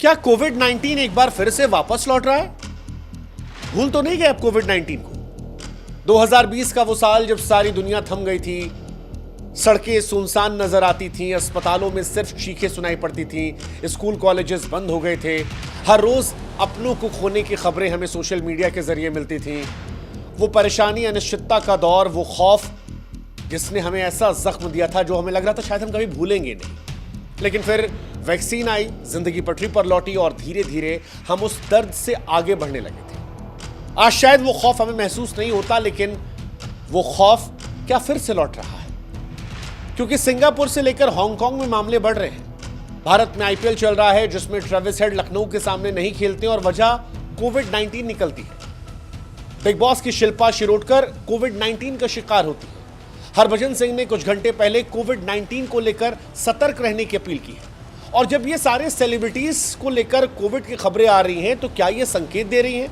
क्या कोविड 19 एक बार फिर से वापस लौट रहा है? भूल तो नहीं गए अब कोविड 19 को? 2020 का वो साल जब सारी दुनिया थम गई थी, सड़कें सुनसान नजर आती थीं, अस्पतालों में सिर्फ चीखें सुनाई पड़ती थीं, स्कूल कॉलेजेस बंद हो गए थे, हर रोज अपनों को खोने की खबरें हमें सोशल मीडिया के जरिए मिलती थीं। वो परेशानी, अनिश्चितता का दौर, वो खौफ जिसने हमें ऐसा जख्म दिया था जो हमें लग रहा था शायद हम कभी भूलेंगे नहीं। लेकिन फिर वैक्सीन आई, जिंदगी पटरी पर लौटी और धीरे धीरे हम उस दर्द से आगे बढ़ने लगे थे। आज शायद वो खौफ हमें महसूस नहीं होता, लेकिन वो खौफ क्या फिर से लौट रहा है? क्योंकि सिंगापुर से लेकर हांगकांग में मामले बढ़ रहे हैं। भारत में आईपीएल चल रहा है जिसमें ट्रेविस हेड लखनऊ के सामने नहीं खेलते और वजह कोविड 19 निकलती है। बिग बॉस की शिल्पा शिरोडकर कोविड 19 का शिकार होती है। हरभजन सिंह ने कुछ घंटे पहले कोविड 19 को लेकर सतर्क रहने की अपील की है। और जब ये सारे सेलिब्रिटीज को लेकर कोविड की खबरें आ रही हैं, तो क्या ये संकेत दे रही हैं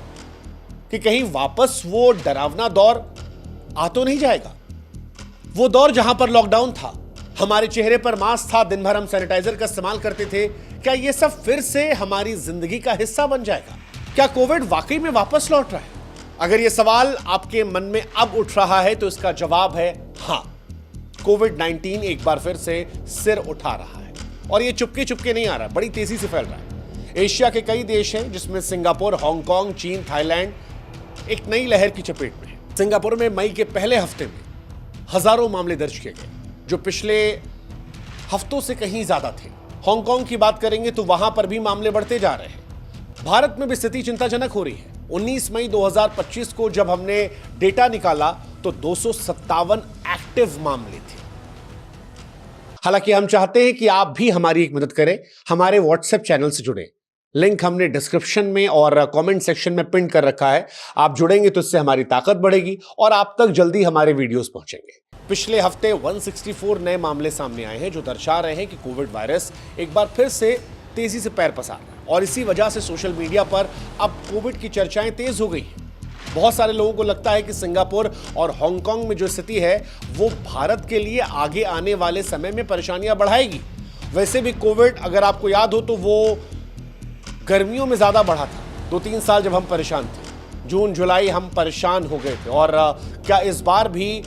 कि कहीं वापस वो डरावना दौर आ तो नहीं जाएगा? वो दौर जहां पर लॉकडाउन था, हमारे चेहरे पर मास्क था, दिन भर हम सैनिटाइजर का इस्तेमाल करते थे, क्या ये सब फिर से हमारी जिंदगी का हिस्सा बन जाएगा? क्या कोविड वाकई में वापस लौट रहा है? अगर ये सवाल आपके मन में अब उठ रहा है तो इसका जवाब है हां, कोविड 19 एक बार फिर से सिर उठा रहा है। और ये चुपके चुपके नहीं आ रहा, बड़ी तेजी से फैल रहा है। एशिया के कई देश हैं जिसमें सिंगापुर, हांगकांग, चीन, थाईलैंड एक नई लहर की चपेट में है। सिंगापुर में मई के पहले हफ्ते में हजारों मामले दर्ज किए गए, जो पिछले हफ्तों से कहीं ज्यादा थे। हांगकांग की बात करेंगे तो वहां पर भी मामले बढ़ते जा रहे हैं। भारत में भी स्थिति चिंताजनक हो रही है। 19 मई 2025 को जब हमने डेटा निकाला तो 257 एक्टिव मामले थे। हालांकि हम चाहते हैं कि आप भी हमारी एक मदद करें, हमारे व्हाट्सएप चैनल से जुड़े। लिंक हमने डिस्क्रिप्शन में और कमेंट सेक्शन में पिन कर रखा है। आप जुड़ेंगे तो इससे हमारी ताकत बढ़ेगी और आप तक जल्दी हमारे वीडियोस पहुंचेंगे। पिछले हफ्ते 164 नए मामले सामने आए हैं जो दर्शा रहे हैं कि कोविड वायरस एक बार फिर से तेजी से पैर पसार रहा है। और इसी वजह से सोशल मीडिया पर अब कोविड की चर्चाएं तेज हो गई हैं। बहुत सारे लोगों को लगता है कि सिंगापुर और हांगकांग में जो स्थिति है वो भारत के लिए आगे आने वाले समय में परेशानियां बढ़ाएगी। वैसे भी कोविड, अगर आपको याद हो, तो वो गर्मियों में ज्यादा बढ़ा था। 2-3 साल जब हम परेशान थे, जून जुलाई हम परेशान हो गए थे। और क्या इस बार भी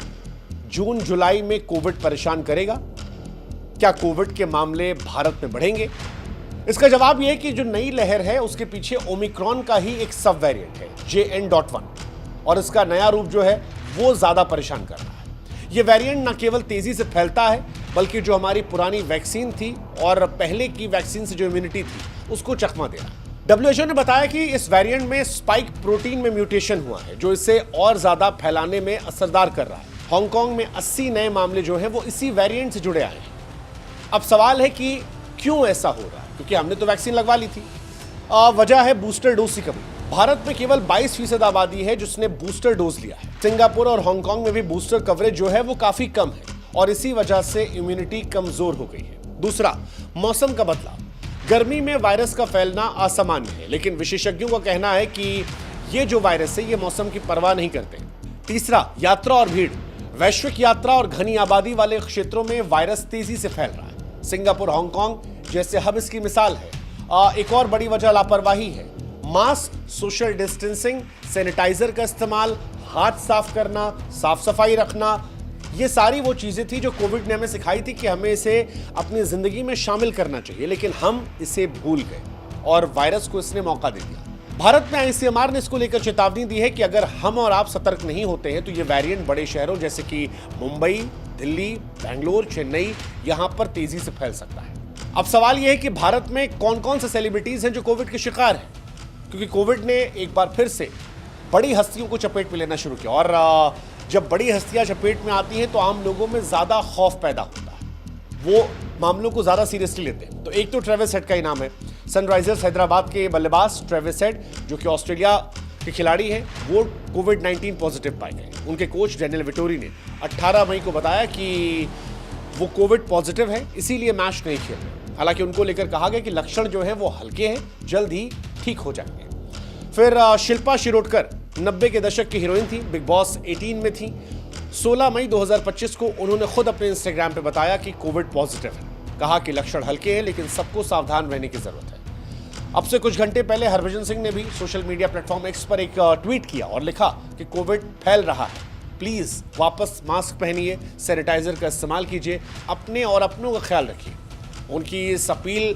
जून जुलाई में कोविड परेशान करेगा? क्या कोविड के मामले भारत में बढ़ेंगे? इसका जवाब यह है कि जो नई लहर है उसके पीछे ओमिक्रॉन का ही एक सब वेरिएंट है, JN.1, और इसका नया रूप जो है वो ज्यादा परेशान कर रहा है। यह वेरिएंट न केवल तेजी से फैलता है, बल्कि जो हमारी पुरानी वैक्सीन थी और पहले की वैक्सीन से जो इम्यूनिटी थी उसको चकमा दे रहा है। WHO ने बताया कि इस वेरिएंट में स्पाइक प्रोटीन में म्यूटेशन हुआ है, जो इसे और ज्यादा फैलाने में असरदार कर रहा है। हांगकांग में 80 नए मामले जो हैं वो इसी वेरिएंट से जुड़े आए हैं। अब सवाल है कि क्यों ऐसा हो रहा है? क्योंकि हमने तो वैक्सीन लगवा ली थी। वजह है बूस्टर डोज की कमी। भारत में केवल 22% आबादी है जिसने बूस्टर डोज लिया है। सिंगापुर और हांगकांग में भी बूस्टर कवरेज जो है वो काफी कम है और इसी वजह से इम्यूनिटी कमजोर हो गई है। दूसरा, मौसम का बदलाव। गर्मी में वायरस का फैलना असामान्य है, लेकिन विशेषज्ञों का कहना है कि ये जो वायरस है ये मौसम की परवाह नहीं करते। तीसरा, यात्रा और भीड़। वैश्विक यात्रा और घनी आबादी वाले क्षेत्रों में वायरस तेजी से फैल रहा है। सिंगापुर, हांगकांग जैसे हब इसकी मिसाल है। एक और बड़ी वजह लापरवाही है। मास्क, सोशल डिस्टेंसिंग, सैनिटाइजर का इस्तेमाल, हाथ साफ करना, साफ सफाई रखना, ये सारी वो चीजें थी जो कोविड ने हमें सिखाई थी कि हमें इसे अपनी जिंदगी में शामिल करना चाहिए, लेकिन हम इसे भूल गए और वायरस को इसने मौका दे दिया। भारत में ICMR ने इसको लेकर चेतावनी दी है कि अगर हम और आप सतर्क नहीं होते हैं तो ये वेरिएंट बड़े शहरों जैसे कि मुंबई, दिल्ली, बेंगलोर, चेन्नई, यहां पर तेजी से फैल सकता है। अब सवाल यह है कि भारत में कौन कौन से सेलिब्रिटीज हैं जो कोविड के शिकार हैं, क्योंकि कोविड ने एक बार फिर से बड़ी हस्तियों को चपेट में लेना शुरू किया। और जब बड़ी हस्तियां चपेट में आती हैं तो आम लोगों में ज्यादा खौफ पैदा होता है, वो मामलों को ज्यादा सीरियसली लेते हैं। तो एक तो ट्रेविस हेड का ही नाम है। सनराइजर्स हैदराबाद के बल्लेबाज ट्रेविस हेड, जो कि ऑस्ट्रेलिया के खिलाड़ी हैं, वो कोविड 19 पॉजिटिव पाए गए। उनके कोच डेनियल विटोरी ने 18 मई को बताया कि वो कोविड पॉजिटिव है, इसीलिए मैच नहीं खेल रहे। हालांकि उनको लेकर कहा गया कि लक्षण जो है वो हल्के हैं, जल्द ही ठीक हो जाएंगे। फिर शिल्पा शिरोडकर 90 के दशक की हीरोइन थी, बिग बॉस 18 में थी। 16 मई 2025 को उन्होंने खुद अपने इंस्टाग्राम पे बताया कि कोविड पॉजिटिव है। कहा कि लक्षण हल्के हैं लेकिन सबको सावधान रहने की जरूरत है। अब से कुछ घंटे पहले हरभजन सिंह ने भी सोशल मीडिया प्लेटफॉर्म एक्स पर एक ट्वीट किया और लिखा कि कोविड फैल रहा है, प्लीज वापस मास्क पहनिए, सैनिटाइजर का इस्तेमाल कीजिए, अपने और अपनों का ख्याल रखिए। उनकी इस अपील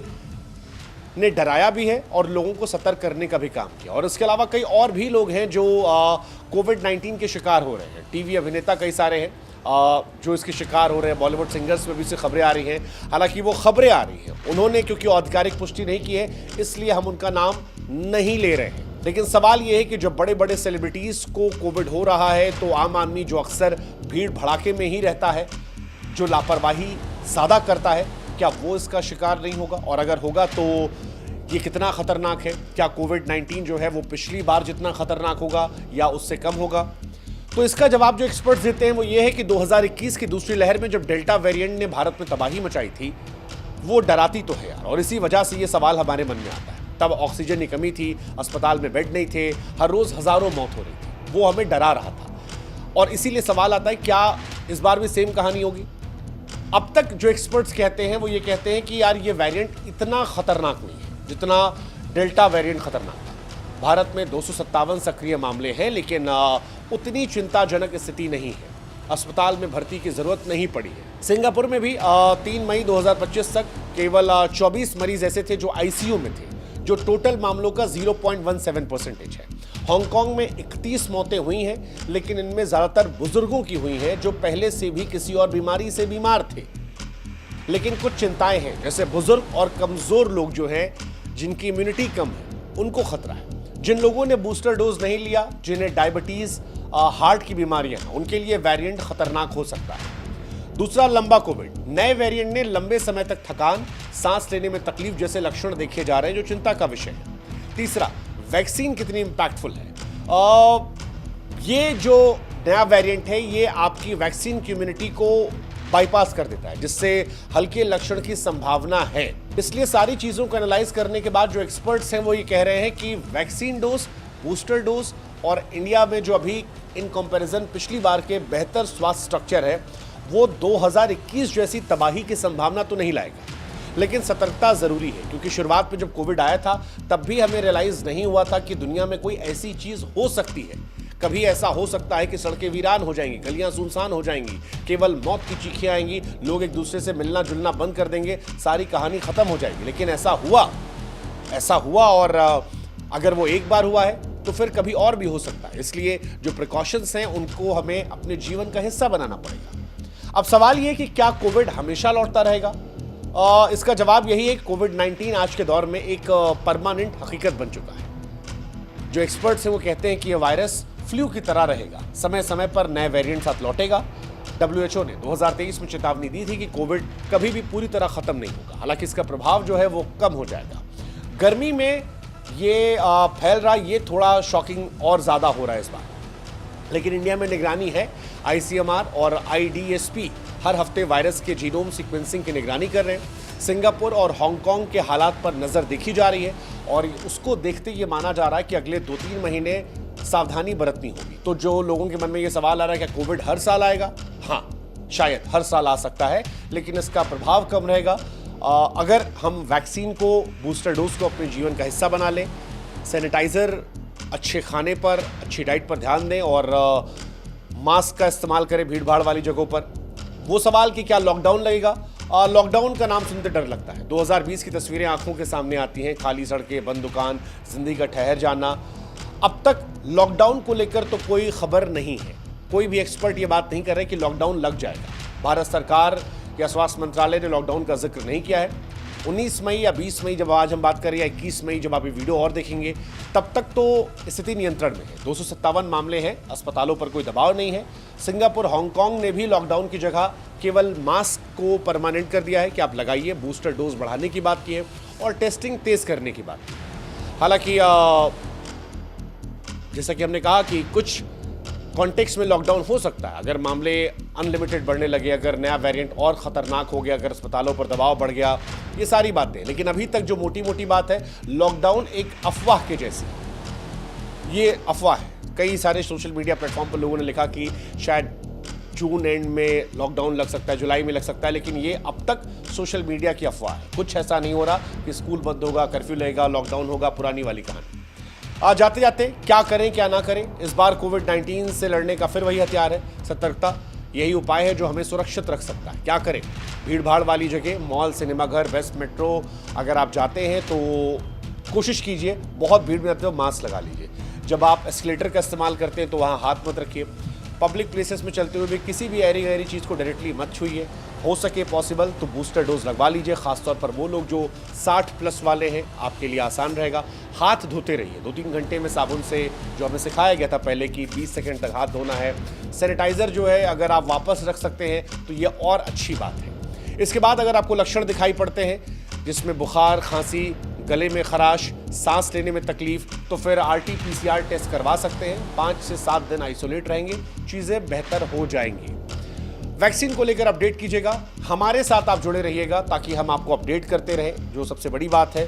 ने डराया भी है और लोगों को सतर्क करने का भी काम किया। और इसके अलावा कई और भी लोग हैं जो कोविड-19 के शिकार हो रहे हैं। टीवी अभिनेता कई सारे हैं जो इसके शिकार हो रहे हैं। बॉलीवुड सिंगर्स में भी से खबरें आ रही हैं। हालांकि वो खबरें आ रही हैं, उन्होंने क्योंकि आधिकारिक पुष्टि नहीं की है इसलिए हम उनका नाम नहीं ले रहे हैं। लेकिन सवाल ये है कि जब बड़े बड़े सेलिब्रिटीज को कोविड हो रहा है तो आम आदमी जो अक्सर भीड़ भड़ाके में ही रहता है, जो लापरवाही ज्यादा करता है, क्या वो इसका शिकार नहीं होगा? और अगर होगा तो ये कितना खतरनाक है? क्या कोविड-19 जो है वो पिछली बार जितना खतरनाक होगा या उससे कम होगा? तो इसका जवाब जो एक्सपर्ट्स देते हैं वो ये है कि 2021 की दूसरी लहर में जब डेल्टा वेरिएंट ने भारत में तबाही मचाई थी, वो डराती तो है यार, और इसी वजह से ये सवाल हमारे मन में आता है। तब ऑक्सीजन की कमी थी, अस्पताल में बेड नहीं थे, हर रोज हजारों मौत हो रही थी, वो हमें डरा रहा था। और इसीलिए सवाल आता है क्या इस बार भी सेम कहानी होगी? अब तक जो एक्सपर्ट्स कहते हैं वो ये कहते हैं कि यार ये वेरिएंट इतना खतरनाक नहीं है जितना डेल्टा वेरिएंट खतरनाक था। भारत में 257 सक्रिय मामले हैं, लेकिन उतनी चिंताजनक स्थिति नहीं है। अस्पताल में भर्ती की जरूरत नहीं पड़ी है। सिंगापुर में भी 3 मई 2025 तक केवल 24 मरीज ऐसे थे जो आईसीयू में थे, जो टोटल मामलों का 0.17% है। हांगकांग में 31 मौतें हुई हैं, लेकिन इनमें ज्यादातर बुजुर्गों की हुई हैं जो पहले से भी किसी और बीमारी से बीमार थे। लेकिन कुछ चिंताएं हैं, जैसे बुजुर्ग और कमजोर लोग जो हैं, जिनकी इम्यूनिटी कम है, उनको खतरा है। जिन लोगों ने बूस्टर डोज नहीं लिया, जिन्हें डायबिटीज, हार्ट की बीमारियां हैं, उनके लिए वेरिएंट खतरनाक हो सकता है। दूसरा, लंबा कोविड। नए वेरिएंट ने लंबे समय तक थकान, सांस लेने में तकलीफ जैसे लक्षण देखे जा रहे हैं, जो चिंता का विषय है। तीसरा, वैक्सीन कितनी इंपैक्टफुल है। ये जो नया वेरिएंट है ये आपकी वैक्सीन की इम्यूनिटी को बाईपास कर देता है, जिससे हल्के लक्षण की संभावना है। इसलिए सारी चीजों को एनालाइज करने के बाद जो एक्सपर्ट्स हैं वो ये कह रहे हैं कि वैक्सीन डोज, बूस्टर डोज और इंडिया में जो अभी इन कंपैरिजन पिछली बार के बेहतर स्वास्थ्य स्ट्रक्चर है, वो 2021 जैसी तबाही की संभावना तो नहीं लाएगा। लेकिन सतर्कता जरूरी है, क्योंकि शुरुआत में जब कोविड आया था तब भी हमें रियलाइज नहीं हुआ था कि दुनिया में कोई ऐसी चीज हो सकती है। कभी ऐसा हो सकता है कि सड़कें वीरान हो जाएंगी, गलियां सुनसान हो जाएंगी, केवल मौत की चीखें आएंगी, लोग एक दूसरे से मिलना जुलना बंद कर देंगे, सारी कहानी खत्म हो जाएगी। लेकिन ऐसा हुआ और अगर वो एक बार हुआ है तो फिर कभी और भी हो सकता है। इसलिए जो प्रिकॉशंस हैं उनको हमें अपने जीवन का हिस्सा बनाना पड़ेगा। अब सवाल ये कि क्या कोविड हमेशा लौटता रहेगा? इसका जवाब यही है कि कोविड-19 आज के दौर में एक परमानेंट हकीकत बन चुका है। जो एक्सपर्ट्स हैं वो कहते हैं कि यह वायरस फ्लू की तरह रहेगा, समय समय पर नए वेरिएंट साथ लौटेगा। WHO ने 2023 में चेतावनी दी थी कि कोविड कभी भी पूरी तरह खत्म नहीं होगा, हालांकि इसका प्रभाव जो है वो कम हो जाएगा। गर्मी में ये फैल रहा, ये थोड़ा शॉकिंग और ज्यादा हो रहा है इस बार। लेकिन इंडिया में निगरानी है। ICMR और IDSP हर हफ्ते वायरस के जीनोम सीक्वेंसिंग की निगरानी कर रहे हैं। सिंगापुर और हांगकांग के हालात पर नजर देखी जा रही है और उसको देखते ये माना जा रहा है कि अगले 2-3 महीने सावधानी बरतनी होगी। तो जो लोगों के मन में ये सवाल आ रहा है कि कोविड हर साल आएगा, हाँ, शायद हर साल आ सकता है, लेकिन इसका प्रभाव कम रहेगा अगर हम वैक्सीन को, बूस्टर डोज को अपने जीवन का हिस्सा बना लें, सैनिटाइजर, अच्छे खाने पर, अच्छी डाइट पर ध्यान दें और मास्क का इस्तेमाल करें भीड़ भाड़ वाली जगहों पर। वो सवाल कि क्या लॉकडाउन लगेगा? लॉकडाउन का नाम सुनते डर लगता है। 2020 की तस्वीरें आंखों के सामने आती हैं, खाली सड़कें, बंद दुकान, जिंदगी का ठहर जाना। अब तक लॉकडाउन को लेकर तो कोई खबर नहीं है, कोई भी एक्सपर्ट ये बात नहीं कर रहे कि लॉकडाउन लग जाएगा। भारत सरकार या स्वास्थ्य मंत्रालय ने लॉकडाउन का जिक्र नहीं किया है। 19 मई या 20 मई जब आज हम बात करें, या 21 मई जब आप ये वीडियो और देखेंगे, तब तक तो स्थिति नियंत्रण में है। 257 मामले हैं, अस्पतालों पर कोई दबाव नहीं है। सिंगापुर, हांगकांग ने भी लॉकडाउन की जगह केवल मास्क को परमानेंट कर दिया है कि आप लगाइए, बूस्टर डोज बढ़ाने की बात की है और टेस्टिंग तेज करने की बात की। हालांकि जैसा कि हमने कहा कि कुछ कॉन्टेक्स्ट में लॉकडाउन हो सकता है, अगर मामले अनलिमिटेड बढ़ने लगे, अगर नया वेरिएंट और खतरनाक हो गया, अगर अस्पतालों पर दबाव बढ़ गया, ये सारी बातें। लेकिन अभी तक जो मोटी मोटी बात है, लॉकडाउन एक अफवाह के जैसी, ये अफवाह है। कई सारे सोशल मीडिया प्लेटफॉर्म पर लोगों ने लिखा कि शायद जून एंड में लॉकडाउन लग सकता है, जुलाई में लग सकता है, लेकिन ये अब तक सोशल मीडिया की अफवाह है। कुछ ऐसा नहीं हो रहा कि स्कूल बंद होगा, कर्फ्यू लगेगा, लॉकडाउन होगा, पुरानी वाली कहानी। जाते जाते क्या करें क्या ना करें, इस बार कोविड-19 से लड़ने का फिर वही हथियार है, सतर्कता। यही उपाय है जो हमें सुरक्षित रख सकता है। क्या करें? भीड़ भाड़ वाली जगह, मॉल, सिनेमाघर, वेस्ट मेट्रो अगर आप जाते हैं तो कोशिश कीजिए बहुत भीड़ में आते हो मास्क लगा लीजिए। जब आप एस्केलेटर का इस्तेमाल करते हैं तो वहाँ हाथ मत रखिए। पब्लिक प्लेसेस में चलते हुए भी किसी भी ऐरी गैरी चीज़ को डायरेक्टली मत छूइए। हो सके पॉसिबल तो बूस्टर डोज लगवा लीजिए, खासतौर पर वो लोग जो 60 प्लस वाले हैं, आपके लिए आसान रहेगा। हाथ धोते रहिए 2-3 घंटे में साबुन से, जो हमें सिखाया गया था पहले कि 20 सेकंड तक हाथ धोना है। सैनिटाइज़र जो है अगर आप वापस रख सकते हैं तो ये और अच्छी बात है। इसके बाद अगर आपको लक्षण दिखाई पड़ते हैं जिसमें बुखार, खांसी, गले में खराश, सांस लेने में तकलीफ, तो फिर RT-PCR टेस्ट करवा सकते हैं। 5 से 7 दिन आइसोलेट रहेंगे, चीज़ें बेहतर हो जाएंगी। वैक्सीन को लेकर अपडेट कीजिएगा, हमारे साथ आप जुड़े रहिएगा ताकि हम आपको अपडेट करते रहें, जो सबसे बड़ी बात है,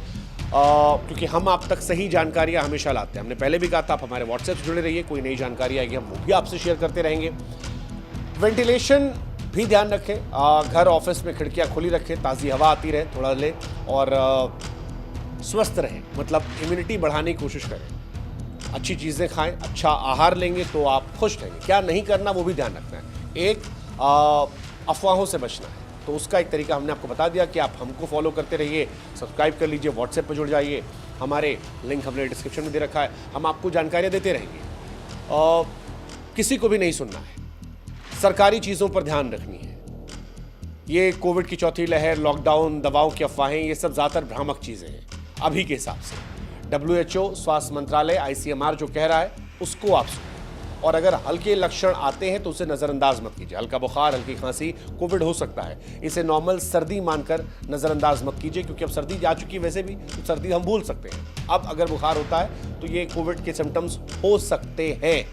क्योंकि हम आप तक सही जानकारियां हमेशा लाते हैं। हमने पहले भी कहा था आप हमारे व्हाट्सएप से जुड़े रहिए, कोई नई जानकारी आएगी हम वो भी आपसे शेयर करते रहेंगे। वेंटिलेशन भी ध्यान रखें, घर ऑफिस में खिड़कियां खुली रखें, ताज़ी हवा आती रहे, थोड़ा ले, और स्वस्थ रहें, मतलब इम्यूनिटी बढ़ाने की कोशिश करें। अच्छी चीज़ें खाएं, अच्छा आहार लेंगे तो आप खुश रहेंगे। क्या नहीं करना वो भी ध्यान रखना है। एक अफवाहों से बचना है, तो उसका एक तरीका हमने आपको बता दिया कि आप हमको फॉलो करते रहिए, सब्सक्राइब कर लीजिए, व्हाट्सएप पर जुड़ जाइए, हमारे लिंक हमने डिस्क्रिप्शन में दे रखा है, हम आपको जानकारियाँ देते रहेंगे। किसी को भी नहीं सुनना है, सरकारी चीज़ों पर ध्यान रखनी है। ये कोविड की चौथी लहर, लॉकडाउन, दवाओं की अफवाहें, ये सब ज़्यादातर भ्रामक चीज़ें हैं अभी के हिसाब से। WHO, स्वास्थ्य मंत्रालय, ICMR जो कह रहा है उसको आप सुनिए, और अगर हल्के लक्षण आते हैं तो उसे नज़रअंदाज मत कीजिए। हल्का बुखार, हल्की खांसी कोविड हो सकता है, इसे नॉर्मल सर्दी मानकर नज़रअंदाज मत कीजिए, क्योंकि अब सर्दी जा चुकी है वैसे भी, तो सर्दी हम भूल सकते हैं। अब अगर बुखार होता है तो ये कोविड के सिम्टम्स हो सकते हैं,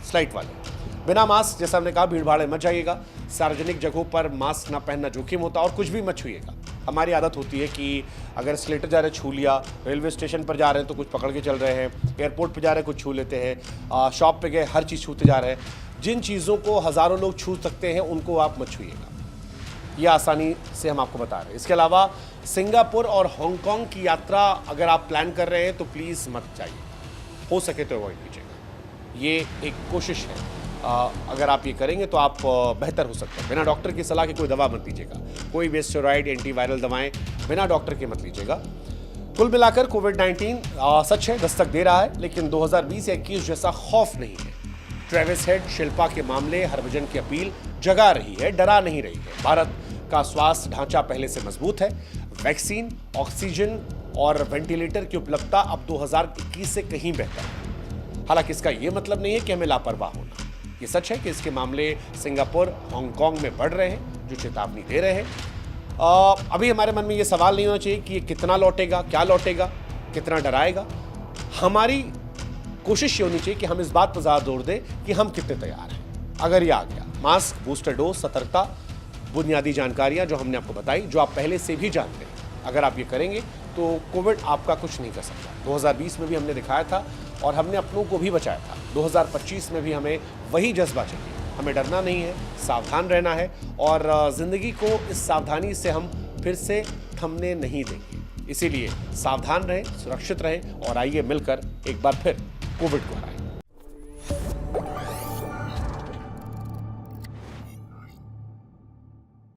स्लाइट वाले। बिना मास्क, जैसा हमने कहा, भीड़ भाड़ में मत जाइएगा, सार्वजनिक जगहों पर मास्क ना पहनना जोखिम होता है, और कुछ भी मत छूइएगा। हमारी आदत होती है कि अगर एस्केलेटर जा रहे छू लिया, रेलवे स्टेशन पर जा रहे हैं तो कुछ पकड़ के चल रहे हैं, एयरपोर्ट पर जा रहे हैं कुछ छू लेते हैं, शॉप पे गए हर चीज़ छूते जा रहे हैं। जिन चीज़ों को हज़ारों लोग छू सकते हैं उनको आप मत छूइएगा, ये आसानी से हम आपको बता रहे हैं। इसके अलावा सिंगापुर और हांगकांग की यात्रा अगर आप प्लान कर रहे हैं तो प्लीज़ मत जाइए, हो सके तो अवॉइड कीजिएगा। ये एक कोशिश है, अगर आप ये करेंगे तो आप बेहतर हो सकते हैं। बिना डॉक्टर की सलाह के कोई दवा मत लीजिएगा, कोई भी स्टेरॉइड, एंटीवायरल दवाएं बिना डॉक्टर के मत लीजिएगा। कुल मिलाकर कोविड-19 सच है दस्तक दे रहा है, लेकिन 2020 या 21 जैसा खौफ नहीं है। ट्रेविस हेड, शिल्पा के मामले, हरभजन की अपील जगा रही है, डरा नहीं रही है। भारत का स्वास्थ्य ढांचा पहले से मजबूत है। वैक्सीन, ऑक्सीजन और वेंटिलेटर की उपलब्धता अब 2021 से कहीं बेहतर है। हालांकि इसका यह मतलब नहीं है कि हमें लापरवाह होना। ये सच है कि इसके मामले सिंगापुर, हांगकांग में बढ़ रहे हैं, जो चेतावनी दे रहे हैं। अभी हमारे मन में ये सवाल नहीं होना चाहिए कि ये कितना लौटेगा, क्या लौटेगा, कितना डराएगा। हमारी कोशिश ये होनी चाहिए कि हम इस बात पर ज़्यादा जोर दें कि हम कितने तैयार हैं। अगर ये आ गया, मास्क, बूस्टर डोज, सतर्कता, बुनियादी जानकारियाँ जो हमने आपको बताई, जो आप पहले से भी जानते हैं, अगर आप ये करेंगे तो कोविड आपका कुछ नहीं कर सकता। 2020 में भी हमने दिखाया था और हमने अपनों को भी बचाया था। 2025 में भी हमें वही जज्बा चाहिए। हमें डरना नहीं है, सावधान रहना है, और ज़िंदगी को इस सावधानी से हम फिर से थमने नहीं देंगे। इसीलिए सावधान रहें, सुरक्षित रहें, और आइए मिलकर एक बार फिर कोविड को हराएं।